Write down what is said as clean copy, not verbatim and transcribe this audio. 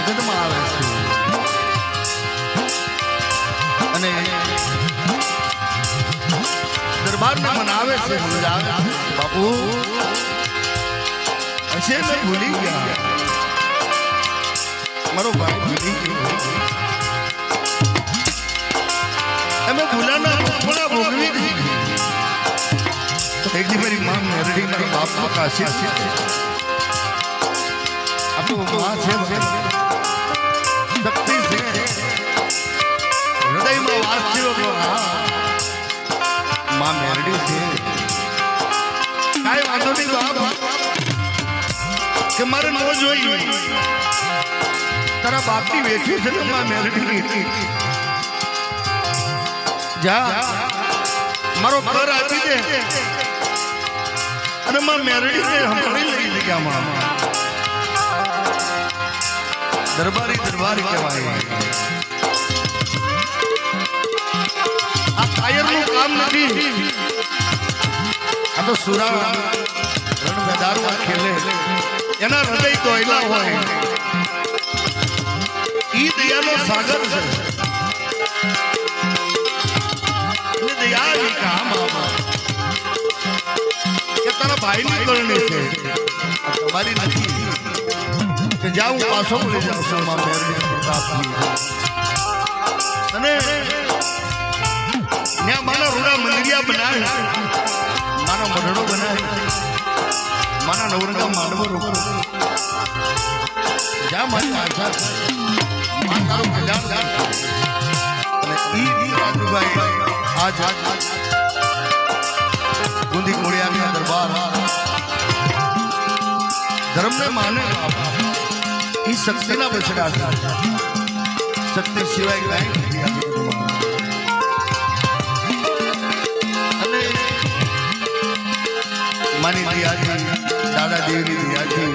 જગતમાં આવે છે અને દરબારને મનાવે છે, સમજાવે બાપુ હશે મેં ભૂલી ગયા, મારો ભાઈ ભૂલી ગયો, અમે ભૂલાના ભૂલા ભોગવી દીધી. એક દી મારી માં મેરડી મારા બાપનો કાશી છે, આપણું માં છે, શક્તિ છે, હૃદયમાં વાસ થયો તો માં મેરડી છે. કાંઈ વાંધો નહીં બાપ કે મારે ન જોઈ, તારા બાપની વેઠી છે ને માં મેરડી, જા મારો ઘર આપી દે અને માં મેરડીને હમણાં લઈ ગયા. દરબારી દરબારી કહેવાય. આ કાયરનું કામ નથી, આ તો સુરા રણ મેદારો ખેલે, એના હૃદય દોયલા હોય, ઈ દયાનો સાગર છે. દયા કામ કે તારા ભાઈની કરણી છે, તમારી નથી કે જાઉં પાછો લઈ જાઉં છું માં મેરડી પ્રતાપની. અને ત્યાં મારા રૂડા મંદિરિયા બનાવે, મારા મઢડો બનાવે, મારા નવરંગા માંડવો રોકો, જા મારી આશા માં તારું કલ્યાણ કર. અને ઈ રાજુભાઈ આજ ગુંદી કોળિયાના દરબાર ધર્મને માને, ઈ શક્તિના બછડા છે, શક્તિ સિવાય કાંઈ નથી. અને માની દયાથી, દાદા દેવની દયાથી